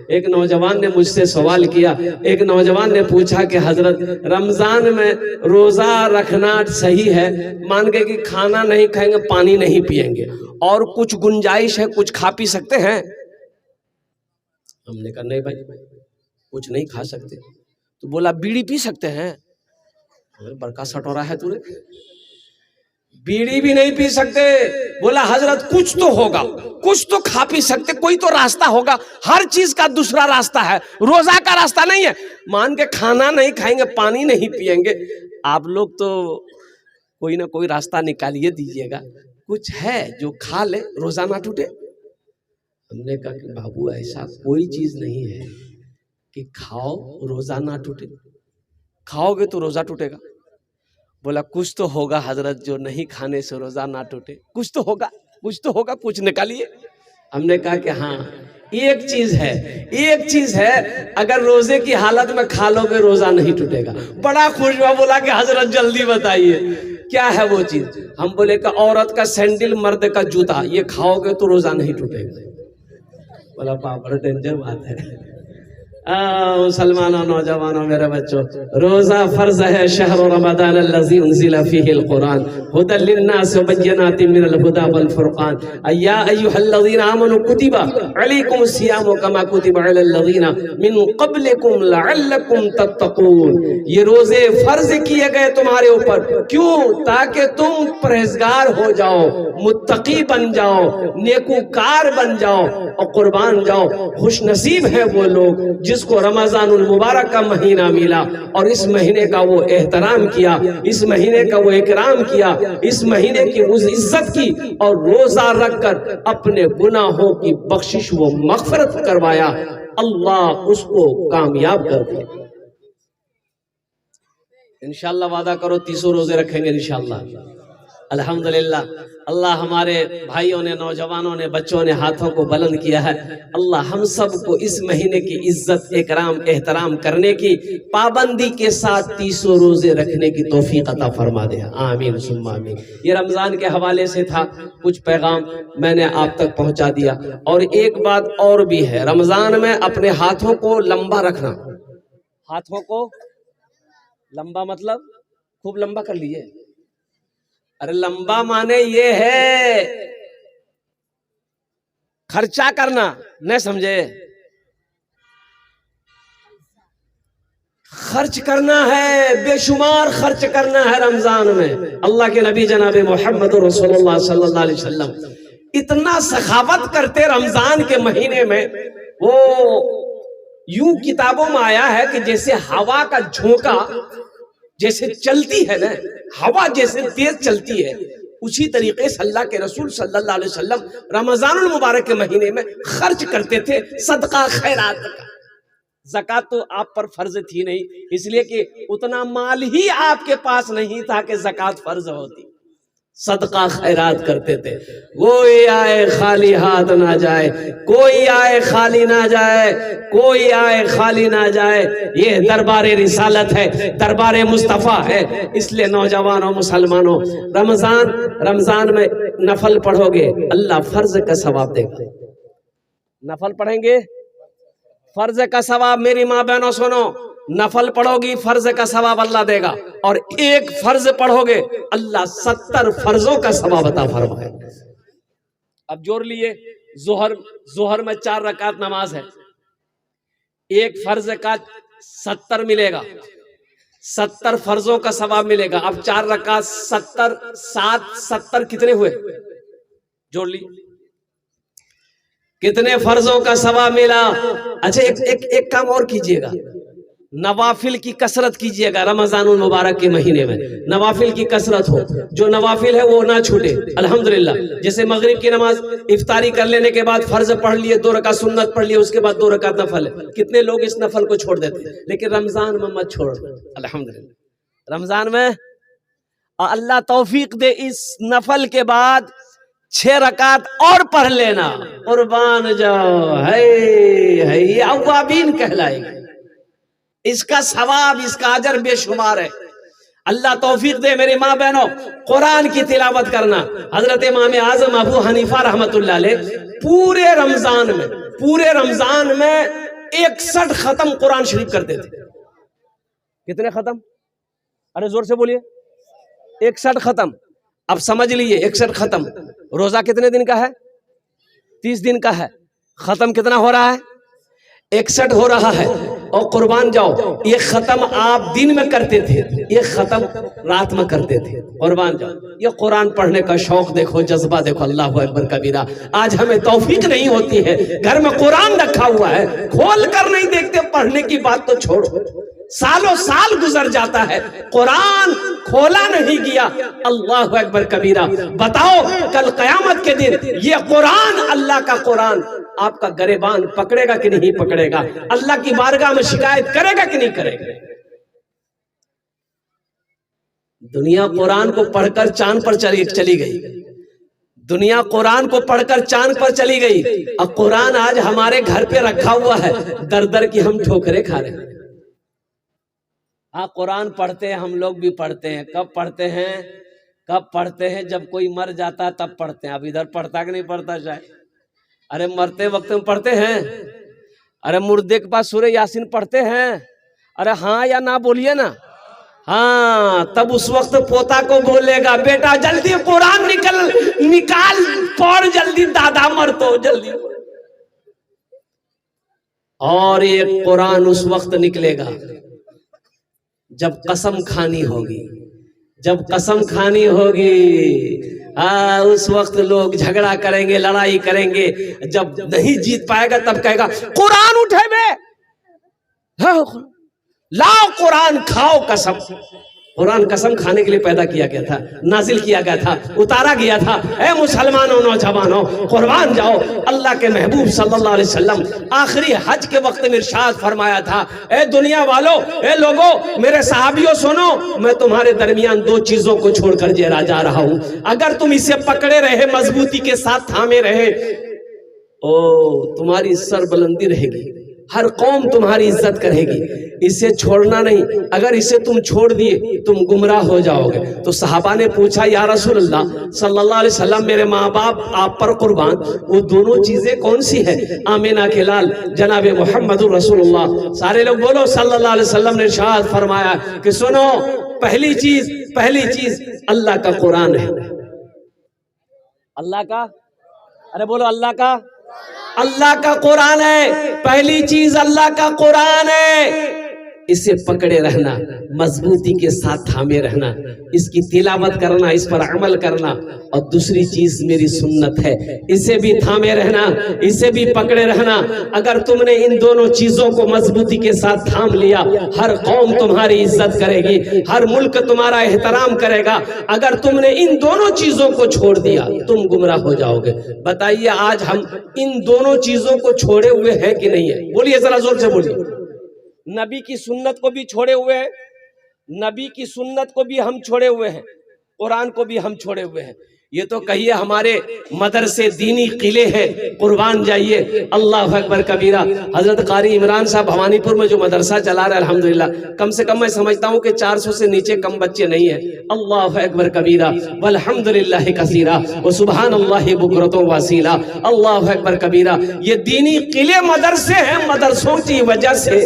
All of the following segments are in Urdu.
ایک نوجوان نے مجھ سے سوال کیا، ایک نوجوان نے پوچھا کہ حضرت رمضان میں روزہ رکھنا صحیح ہے، مان کے کہ کھانا نہیں کھائیں گے، پانی نہیں پیئیں گے، اور کچھ گنجائش ہے، کچھ کھا پی سکتے ہیں؟ ہم نے کہا نہیں بھائی، کچھ نہیں کھا سکتے۔ تو بولا بیڑی پی سکتے ہیں؟ برکا سٹ ہو رہا ہے تورے، بیڑی بھی نہیں پی سکتے۔ بولا حضرت کچھ تو ہوگا، کچھ تو کھا پی سکتے، کوئی تو راستہ ہوگا، ہر چیز کا دوسرا راستہ ہے، روزہ کا راستہ نہیں ہے۔ مان کے کھانا نہیں کھائیں گے، پانی نہیں پیئیں گے، آپ لوگ تو کوئی نہ کوئی راستہ نکالیے دیجئے گا، کچھ ہے جو کھا لے روزہ نہ ٹوٹے۔ ہم نے کہا کہ بابو ایسا کوئی چیز نہیں ہے کہ کھاؤ روزہ نہ ٹوٹے، کھاؤ گے تو روزہ ٹوٹے گا۔ بولا کچھ تو ہوگا حضرت جو نہیں کھانے سے روزہ نہ ٹوٹے، کچھ تو ہوگا، کچھ تو ہوگا، کچھ نکالیے۔ ہم نے کہا کہ ہاں ایک چیز ہے، ایک چیز ہے، اگر روزے کی حالت میں کھا لو گے روزہ نہیں ٹوٹے گا۔ بڑا خوش ہوا، بولا کہ حضرت جلدی بتائیے کیا ہے وہ چیز۔ ہم بولے کہ عورت کا سینڈل، مرد کا جوتا، یہ کھاؤ گے تو روزہ نہیں ٹوٹے گا۔ بولا بڑا ڈینجر بات ہے۔ مسلمانوں، نوجوانوں، میرے بچوں، روزہ فرض ہے۔ شہر رمضان الذی انزل فیہ القرآن ھدی للناس وبینات من الھدی والفرقان یا ایھا الذین آمنوا کتب علیکم الصیام کما کتب علی الذین من قبلکم لعلکم تتقون۔ یہ روزے فرض کیے گئے تمہارے اوپر، کیوں؟ تاکہ تم پرہیزگار ہو جاؤ، متقی بن جاؤ، نیکوکار بن جاؤ اور قربان جاؤ۔ خوش نصیب ہے وہ لوگ جس کو رمضان المبارک کا مہینہ ملا اور اس مہینے کا وہ احترام کیا، اس مہینے کا وہ اکرام کیا، اس مہینے کی اس عزت کی، اور روزہ رکھ کر اپنے گناہوں کی بخشش و مغفرت کروایا۔ اللہ اس کو کامیاب کر دیا۔ انشاءاللہ وعدہ کرو 30 روزے رکھیں گے انشاءاللہ۔ الحمدللہ اللہ ہمارے بھائیوں نے، نوجوانوں نے، بچوں نے ہاتھوں کو بلند کیا ہے۔ اللہ ہم سب کو اس مہینے کی عزت، اکرام، احترام کرنے کی، پابندی کے ساتھ 30 روزے رکھنے کی توفیق عطا فرما دے۔ آمین ثم آمین۔ یہ رمضان کے حوالے سے تھا، کچھ پیغام میں نے آپ تک پہنچا دیا۔ اور ایک بات اور بھی ہے، رمضان میں اپنے ہاتھوں کو لمبا رکھنا۔ ہاتھوں کو لمبا مطلب خوب لمبا کر لیے۔ ارے لمبا مانے یہ ہے خرچہ کرنا، نہیں سمجھے؟ خرچ کرنا ہے، بے شمار خرچ کرنا ہے رمضان میں۔ اللہ کے نبی جناب محمد رسول اللہ صلی اللہ علیہ وسلم اتنا سخاوت کرتے رمضان کے مہینے میں، وہ یوں کتابوں میں آیا ہے کہ جیسے ہوا کا جھونکا جیسے چلتی ہے نا، ہوا جیسے تیز چلتی ہے، اسی طریقے سے اللہ کے رسول صلی اللہ علیہ وسلم رمضان المبارک کے مہینے میں خرچ کرتے تھے صدقہ خیرات کا۔ زکوٰۃ تو آپ پر فرض تھی نہیں، اس لیے کہ اتنا مال ہی آپ کے پاس نہیں تھا کہ زکوٰۃ فرض ہوتی۔ صدقہ خیرات کرتے تھے۔ کوئی آئے خالی ہاتھ نہ جائے، کوئی آئے خالی نہ جائے، کوئی آئے خالی نہ جائے۔ یہ دربار رسالت ہے، دربار مصطفیٰ ہے۔ اس لیے نوجوانوں، مسلمانوں، رمضان میں نفل پڑھو گے اللہ فرض کا ثواب دے گا۔ نفل پڑھیں گے فرض کا ثواب، میری ماں بہنوں سنو، نفل پڑھو گی فرض کا ثواب اللہ دے گا، اور ایک فرض پڑھو گے اللہ 70 فرضوں کا ثواب عطا فرمائے۔ اب جوڑ لیے، ظہر میں 4 رکعت نماز ہے، ایک فرض کا 70 ملے گا، 70 فرضوں کا ثواب ملے گا۔ اب 4 رکعت 70 7 70 کتنے ہوئے؟ جوڑ لی، کتنے فرضوں کا ثواب ملا؟ اچھا ایک کام اور کیجئے گا، نوافل کی کثرت کیجئے گا۔ رمضان المبارک کے مہینے میں نوافل کی کثرت ہو، جو نوافل ہے وہ نہ چھوٹے۔ الحمدللہ جیسے مغرب کی نماز افطاری کر لینے کے بعد فرض پڑھ لیے، 2 رکعت سنت پڑھ لیے، اس کے بعد 2 رکعت نفل ہے۔ کتنے لوگ اس نفل کو چھوڑ دیتے ہیں، لیکن رمضان میں مت چھوڑ۔ الحمدللہ رمضان میں اللہ توفیق دے، اس نفل کے بعد 6 رکعت اور پڑھ لینا، قربان جاؤ، ہے یہ اوابین کہلائے گی۔ اس کا ثواب، اس کا اجر بے شمار ہے۔ اللہ توفیق دے میری ماں بہنوں، قرآن کی تلاوت کرنا۔ حضرت امام اعظم ابو حنیفہ رحمۃ اللہ علیہ پورے رمضان میں 61 ختم قرآن شریف کرتے تھے۔ کتنے ختم؟ ارے زور سے بولیے۔ 61 ختم۔ اب سمجھ لیجئے 61 ختم۔ روزہ کتنے دن کا ہے؟ 30 دن کا ہے۔ ختم کتنا ہو رہا ہے؟ 61 ہو رہا ہے۔ اور قربان جاؤ، یہ ختم آپ دن میں کرتے تھے، یہ ختم رات میں کرتے تھے۔ قربان جاؤ، یہ قرآن پڑھنے کا شوق دیکھو، جذبہ دیکھو، اللہ اکبر کبیرہ۔ آج ہمیں توفیق نہیں ہوتی ہے، گھر میں قرآن رکھا ہوا ہے، کھول کر نہیں دیکھتے، پڑھنے کی بات تو چھوڑو، سالوں سال گزر جاتا ہے، قرآن کھولا نہیں گیا۔ اللہ اکبر کبیرہ۔ بتاؤ کل قیامت کے دن یہ قرآن، اللہ کا قرآن آپ کا گریبان پکڑے گا کہ نہیں پکڑے گا؟ اللہ کی بارگاہ میں شکایت کرے گا کہ نہیں کرے گا؟ دنیا قرآن کو پڑھ کر چاند پر چلی گئی، دنیا قرآن کو پڑھ کر چاند پر چلی گئی، اب قرآن آج ہمارے گھر پہ رکھا ہوا ہے، در در کی ہم ٹھوکریں کھا رہے ہیں۔ ہاں قرآن پڑھتے ہیں، ہم لوگ بھی پڑھتے ہیں۔ کب پڑھتے ہیں؟ کب پڑھتے ہیں؟ جب کوئی مر جاتا ہے تب پڑھتے ہیں۔ اب ادھر پڑھتا کہ نہیں پڑھتا شاید؟ ارے مرتے وقت میں پڑھتے ہیں؟ ارے مردے کے پاس سورہ یاسین پڑھتے ہیں؟ ارے ہاں یا نہ بولیے نا۔ ہاں تب اس وقت پوتا کو بولے گا، بیٹا جلدی قرآن نکال پڑھ، جلدی دادا مر تو جلدی۔ اور یہ قرآن اس وقت نکلے گا جب قسم کھانی ہوگی، جب قسم کھانی ہوگی۔ اس وقت لوگ جھگڑا کریں گے، لڑائی کریں گے، جب نہیں جیت پائے گا تب کہے گا قرآن اٹھے بے، لاؤ قرآن کھاؤ قسم۔ قرآن قسم کھانے کے لیے پیدا کیا گیا تھا، نازل کیا گیا تھا، اتارا گیا تھا۔ اے مسلمانوں، نوجوانوں، قربان جاؤ، اللہ کے محبوب صلی اللہ علیہ وسلم آخری حج کے وقت میں ارشاد فرمایا تھا، اے دنیا والوں، اے لوگوں، میرے صحابیوں سنو، میں تمہارے درمیان 2 چیزوں کو چھوڑ کر جا رہا ہوں، اگر تم اسے پکڑے رہے، مضبوطی کے ساتھ تھامے رہے، تمہاری سر بلندی رہے گی، ہر قوم تمہاری عزت کرے گی، اسے چھوڑنا نہیں، اگر اسے تم چھوڑ دیے تم گمراہ ہو جاؤ گے۔ تو صحابہ نے پوچھا، یا رسول اللہ صلی اللہ علیہ وسلم، میرے ماں باپ آپ پر قربان، وہ دونوں چیزیں کون سی ہیں؟ آمینہ کے لال جناب محمد رسول اللہ، سارے لوگ بولو صلی اللہ علیہ وسلم نے ارشاد فرمایا کہ سنو، پہلی چیز اللہ کا قرآن ہے۔ اللہ کا، ارے بولو اللہ کا قرآن ہے، پہلی چیز اللہ کا قرآن ہے، اسے پکڑے رہنا، مضبوطی کے ساتھ تھامے رہنا، اس کی تلاوت کرنا، اس پر عمل کرنا، اور دوسری چیز میری سنت ہے، اسے بھی تھامے رہنا، اسے بھی پکڑے رہنا۔ اگر تم نے ان دونوں چیزوں کو مضبوطی کے ساتھ تھام لیا، ہر قوم تمہاری عزت کرے گی، ہر ملک تمہارا احترام کرے گا۔ اگر تم نے ان دونوں چیزوں کو چھوڑ دیا تم گمراہ ہو جاؤ گے۔ بتائیے آج ہم ان دونوں چیزوں کو چھوڑے ہوئے ہیں کہ نہیں ہے؟ بولیے ذرا زور سے بولیے۔ نبی کی سنت کو بھی چھوڑے ہوئے ہیں، نبی کی سنت کو بھی ہم چھوڑے ہوئے ہیں، قرآن کو بھی ہم چھوڑے ہوئے ہیں۔ یہ تو کہیے ہمارے مدرسے دینی قلعے ہیں، قربان جائیے، اللہ اکبر کبیرہ۔ حضرت قاری عمران صاحب بھوانی پور میں جو مدرسہ چلا رہے ہیں الحمدللہ، کم سے کم میں سمجھتا ہوں کہ 400 سے نیچے کم بچے نہیں ہیں۔ اللہ اکبر کبیرہ والحمدللہ کثیرہ وسبحان اللہ بکرۃ واسیلہ، اللہ اکبر کبیرہ۔ یہ دینی قلعے مدرسے ہیں، مدرسوں کی وجہ سے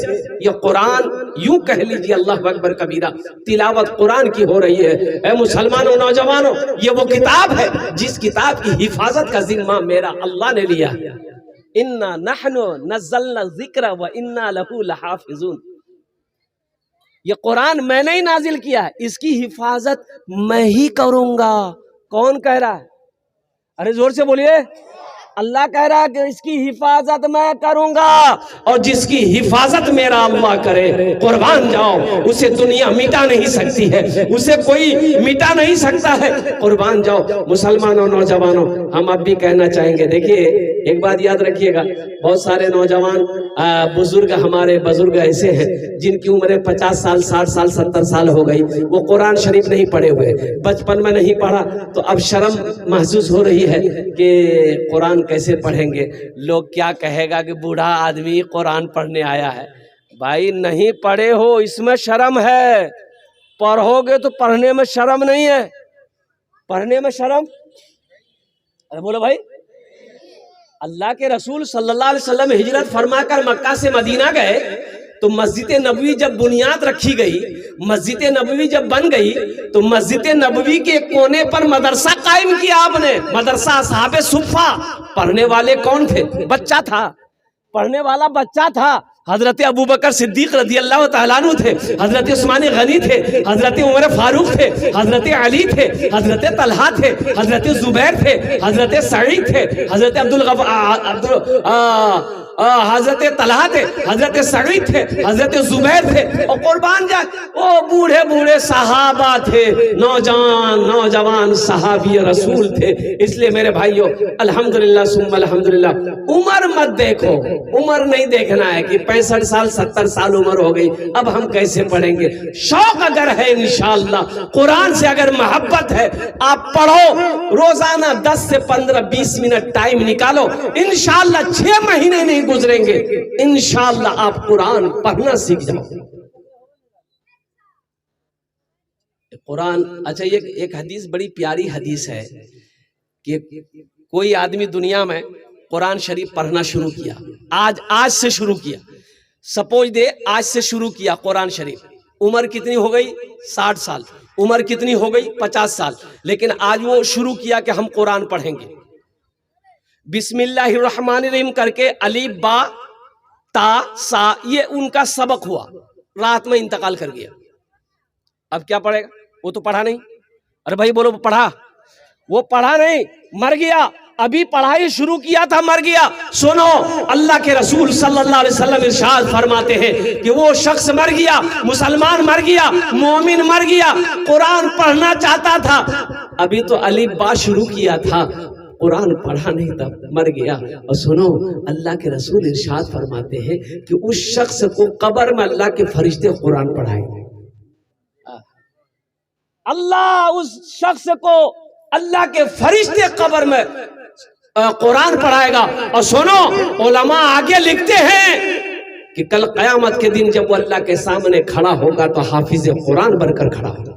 یہ قرآن یوں کہہ لیجیے اللہ اکبر کبیرہ تلاوت قرآن کی ہو رہی ہے۔ اے مسلمانوں، نوجوانوں، یہ وہ کتاب ہے جس کتاب کی حفاظت کا ذمہ میرا اللہ نے لیا۔ اِنَّا نَحْنُ نَزَّلْنَا الذِّكْرَ وَإِنَّا لَهُ لَحَافِظُونَ، یہ قرآن میں نے ہی نازل کیا ہے، اس کی حفاظت میں ہی کروں گا۔ کون کہہ رہا ہے؟ ارے زور سے بولیے۔ اللہ کہہ رہا ہے کہ اس کی حفاظت میں کروں گا، اور جس کی حفاظت میرا اللہ کرے، قربان جاؤ، اسے دنیا مٹا نہیں سکتی ہے، اسے کوئی مٹا نہیں سکتا ہے۔ قربان جاؤ مسلمانوں، نوجوانوں، ہم اب بھی کہنا چاہیں گے، دیکھیے ایک بات یاد رکھیے گا، بہت سارے نوجوان بزرگ، ہمارے بزرگ ایسے ہیں جن کی عمریں 50 سال 60 سال 70 سال ہو گئی، وہ قرآن شریف نہیں پڑھے ہوئے، بچپن میں نہیں پڑھا، تو اب شرم محسوس ہو رہی ہے کہ قرآن کیسے پڑھیں گے، لوگ کیا کہے گا کہ بوڑھا آدمی قرآن پڑھنے آیا ہے۔ بھائی نہیں پڑھے ہو اس میں شرم ہے، پڑھو گے تو پڑھنے میں شرم نہیں ہے؟ پڑھنے میں شرم؟ ارے بولو بھائی. اللہ کے رسول صلی اللہ علیہ وسلم ہجرت فرما کر مکہ سے مدینہ گئے تو مسجد نبوی جب بنیاد رکھی گئی، مسجد نبوی جب بن گئی تو مسجد نبوی کے کونے پر مدرسہ قائم کیا آپ نے. مدرسہ اصحاب صفہ. پڑھنے والے کون تھے؟ بچہ تھا، پڑھنے والا بچہ تھا. حضرت ابوبکر صدیق رضی اللہ تعالیٰ عنہ تھے، حضرت عثمان غنی تھے، حضرت عمر فاروق تھے، حضرت علی تھے، حضرت طلحہ تھے، حضرت زبیر تھے، حضرت سعید تھے، حضرت حضرت طلحہ تھے، حضرت سعید تھے، حضرت زبیر تھے، اور قربان جائے وہ بوڑھے بوڑھے صحابہ تھے، نوجوان صحابی رسول تھے. اس لیے میرے بھائیو الحمدللہ ثم الحمدللہ، عمر مت دیکھو. عمر نہیں دیکھنا ہے کہ 65 سال 70 سال عمر ہو گئی اب ہم کیسے پڑھیں گے. شوق اگر ہے انشاءاللہ، قرآن سے اگر محبت ہے، آپ پڑھو. روزانہ 10 سے 15 20 منٹ ٹائم نکالو. انشاءاللہ 6 مہینے نہیں گزریں گے، انشاءاللہ آپ قرآن پڑھنا سیکھ جاؤ. قرآن. اچھا ایک حدیث بڑی پیاری حدیث ہے کہ کوئی آدمی دنیا میں قرآن شریف پڑھنا شروع کیا، آج سے شروع کیا، سپوز دے آج سے شروع کیا قرآن شریف. عمر کتنی ہو گئی؟ 60 سال. عمر کتنی ہو گئی؟ 50 سال. لیکن آج وہ شروع کیا کہ ہم قرآن پڑھیں گے. بسم اللہ الرحمن الرحیم کر کے الف با تا سا، یہ ان کا سبق ہوا، رات میں انتقال کر گیا. اب کیا پڑھے گا؟ وہ تو پڑھا نہیں. ارے بھائی بولو پڑھا؟ وہ پڑھا نہیں، مر گیا. ابھی پڑھائی شروع کیا تھا، مر گیا. سنو، اللہ کے رسول صلی اللہ علیہ وسلم ارشاد فرماتے ہیں کہ وہ شخص مر گیا، مسلمان مر گیا، مومن مر گیا، قرآن پڑھنا چاہتا تھا، ابھی تو الف با شروع کیا تھا، قرآن پڑھا نہیں تھا، مر گیا. اور سنو، اللہ کے رسول ارشاد فرماتے ہیں کہ اس شخص کو قبر میں اللہ کے فرشتے قرآن پڑھائیں گے. اللہ اس شخص کو، اللہ کے فرشتے قبر میں قرآن پڑھائے گا. اور سنو، علماء آگے لکھتے ہیں کہ کل قیامت کے دن جب وہ اللہ کے سامنے کھڑا ہوگا تو حافظ قرآن بن کر کھڑا ہوگا.